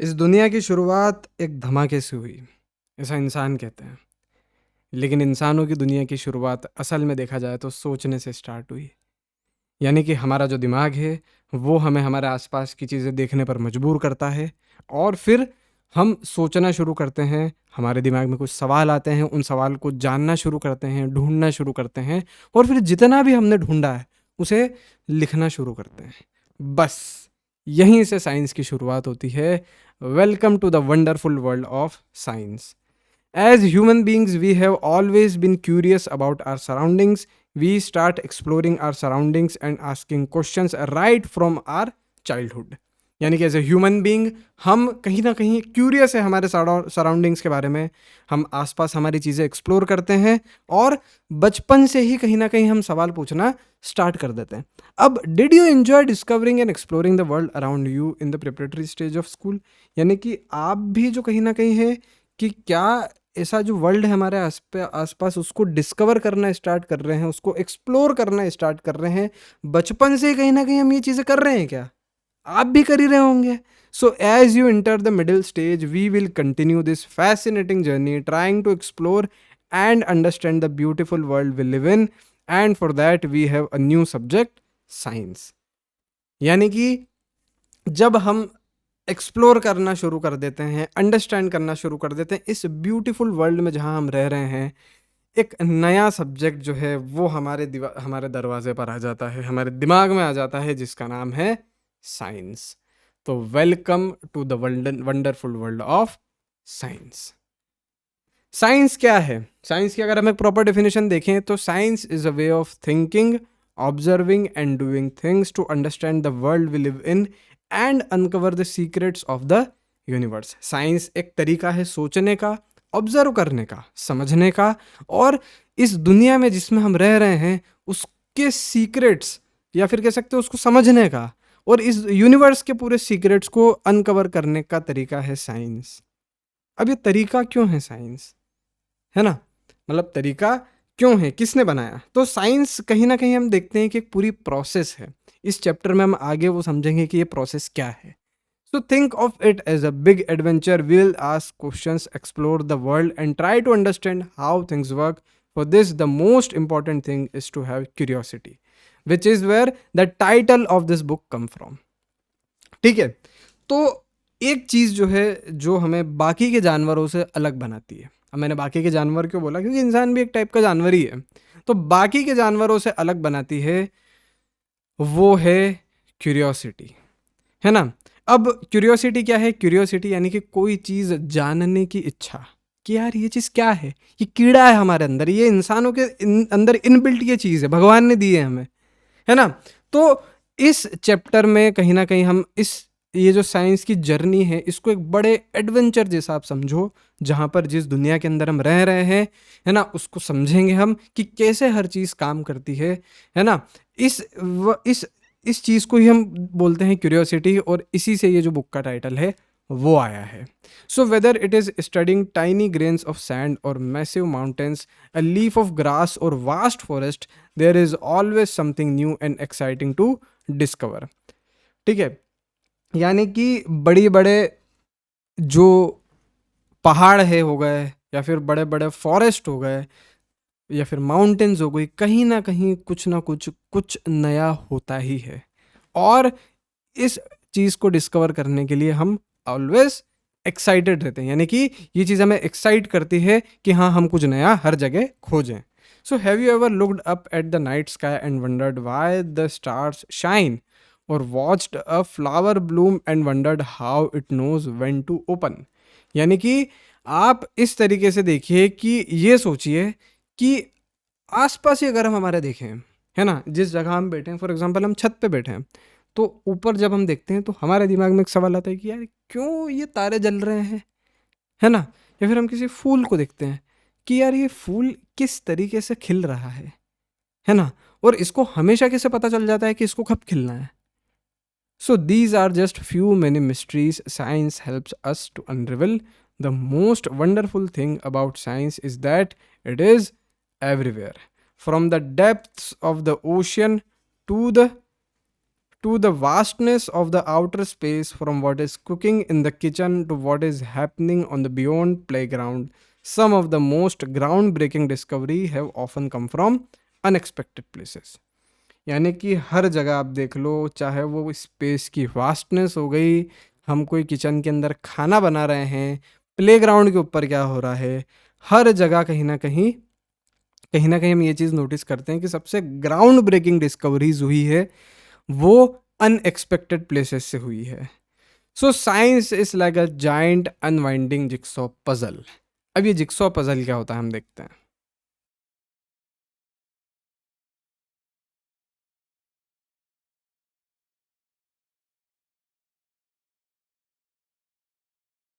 इस दुनिया की शुरुआत एक धमाके से हुई, ऐसा इंसान कहते हैं। लेकिन इंसानों की दुनिया की शुरुआत असल में देखा जाए तो सोचने से स्टार्ट हुई। यानी कि हमारा जो दिमाग है, वो हमें हमारे आसपास की चीज़ें देखने पर मजबूर करता है और फिर हम सोचना शुरू करते हैं, हमारे दिमाग में कुछ सवाल आते हैं, उन सवाल को जानना शुरू करते हैं, ढूँढना शुरू करते हैं और फिर जितना भी हमने ढूँढा है, उसे लिखना शुरू करते हैं। बस, यहीं से साइंस की शुरुआत होती है। Welcome to the wonderful world of science. As human beings, we have always been curious about our surroundings. We start exploring our surroundings and asking questions right from our childhood. यानी कि as a human being हम कहीं ना कहीं curious है हमारे surroundings के बारे में। हम आसपास हमारी चीज़ें एक्सप्लोर करते हैं और बचपन से ही कहीं ना कहीं हम सवाल पूछना स्टार्ट कर देते हैं। अब did you enjoy discovering and exploring the world around you in the preparatory stage of school? यानी कि आप भी जो कहीं ना कहीं है कि क्या ऐसा जो वर्ल्ड है हमारे आसपास उसको डिस्कवर करना स्टार्ट कर रहे हैं, उसको एक्सप्लोर करना स्टार्ट कर रहे हैं। बचपन से ही कहीं ना कहीं हम ये चीज़ें कर रहे हैं क्या? आप भी कर ही रहे होंगे। So as you enter the middle stage we will continue this fascinating journey trying to explore and understand the beautiful world we live in, and for that we have a new subject, science. यानी कि जब हम explore करना शुरू कर देते हैं, understand करना शुरू कर देते हैं इस ब्यूटीफुल वर्ल्ड में जहाँ हम रह रहे हैं, एक नया सब्जेक्ट जो है वो हमारे दरवाजे पर आ जाता है, हमारे दिमाग में आ जाता है, जिसका नाम है साइंस। तो welcome to the wonderful world of science. Science क्या है? साइंस की अगर हम एक प्रॉपर डेफिनेशन देखें तो science is a way of thinking, observing and doing things to understand the world we live in and uncover the secrets of the universe. Science एक तरीका है सोचने का, ऑब्जर्व करने का, समझने का और इस दुनिया में जिसमें हम रह रहे हैं उसके सीक्रेट्स, या फिर कह सकते हो उसको समझने का, और इस यूनिवर्स के पूरे सीक्रेट्स को अनकवर करने का तरीका है साइंस। अब ये तरीका क्यों है साइंस, है ना? मतलब तरीका क्यों है, किसने बनाया? तो साइंस कहीं ना कहीं हम देखते हैं कि एक पूरी प्रोसेस है। इस चैप्टर में हम आगे वो समझेंगे कि ये प्रोसेस क्या है। So think of it as a big adventure. Will ask questions, explore the world and try to understand how things work. For this the most important thing is to have curiosity, which is where the title of this book come from. ठीक है, तो एक चीज़ जो है जो हमें बाकी के जानवरों से अलग बनाती है। अब मैंने बाकी के जानवर क्यों बोला? क्योंकि इंसान भी एक टाइप का जानवर ही है। तो बाकी के जानवरों से अलग बनाती है वो है क्यूरियोसिटी, है ना? अब क्यूरियोसिटी क्या है? क्यूरियोसिटी यानी कि कोई चीज़ जानने की इच्छा, कि यार ये चीज़ क्या है? ये कीड़ा है हमारे अंदर, ये इंसानों के अंदर इनबिल्ट ये चीज़ है, भगवान ने दी है हमें, है ना? तो इस चैप्टर में कहीं न कहीं हम ये जो साइंस की जर्नी है इसको एक बड़े एडवेंचर जैसा आप समझो, जहाँ पर जिस दुनिया के अंदर हम रह रहे हैं, है ना? उसको समझेंगे हम कि कैसे हर चीज़ काम करती है ना? इस व इस चीज़ को ही हम बोलते हैं क्यूरियोसिटी, और इसी से ये जो बुक का टाइटल है वो आया है। So whether it is studying tiny grains of sand और massive mountains, a leaf of grass और vast forest, there is always something new and exciting to discover. ठीक है, यानी कि बड़ी बड़े जो पहाड़ है हो गए, या फिर बड़े बड़े फॉरेस्ट हो गए, या फिर माउंटेन्स हो गई, कहीं ना कुछ कुछ नया होता ही है। और इस चीज़ को डिस्कवर करने के लिए हम ऑलवेज एक्साइटेड रहते हैं, यानी कि ये चीज़ हमें एक्साइट करती है कि हाँ, हम कुछ नया हर जगह खोजें। So have you ever looked up at the night sky and wondered why the stars shine, और watched a flower bloom and wondered how it knows when to open? यानी कि आप इस तरीके से देखिए कि ये सोचिए कि आसपास ही अगर हम हमारे देखें, है ना, जिस जगह हम बैठे हैं, फॉर एग्जांपल हम छत पे बैठे हैं, तो ऊपर जब हम देखते हैं तो हमारे दिमाग में एक सवाल आता है कि यार क्यों ये तारे जल रहे हैं, है ना? या फिर हम किसी फूल को देखते हैं कि यार ये फूल किस तरीके से खिल रहा है ना? और इसको हमेशा कैसे पता चल जाता है कि इसको कब खिलना है? So these are just few many mysteries science helps us to unravel. The most wonderful thing about science is that it is everywhere. From the depths of the ocean to the to the vastness of the outer space, from what is cooking in the kitchen to what is happening on the beyond playground. Some of the most groundbreaking discovery have often come from unexpected places. यानी कि हर जगह आप देख लो, चाहे वो space की vastness हो गई, हम कोई किचन के अंदर खाना बना रहे हैं, प्लेग्राउंड के ऊपर क्या हो रहा है, हर जगह कहीं ना कहीं हम ये चीज़ नोटिस करते हैं कि सबसे ग्राउंड ब्रेकिंग डिस्कवरीज हुई है वो अनएक्सपेक्टेड प्लेसेस से हुई है. So science is like a giant unwinding jigsaw puzzle. अब ये जिक्सॉ पजल क्या होता है हम देखते हैं.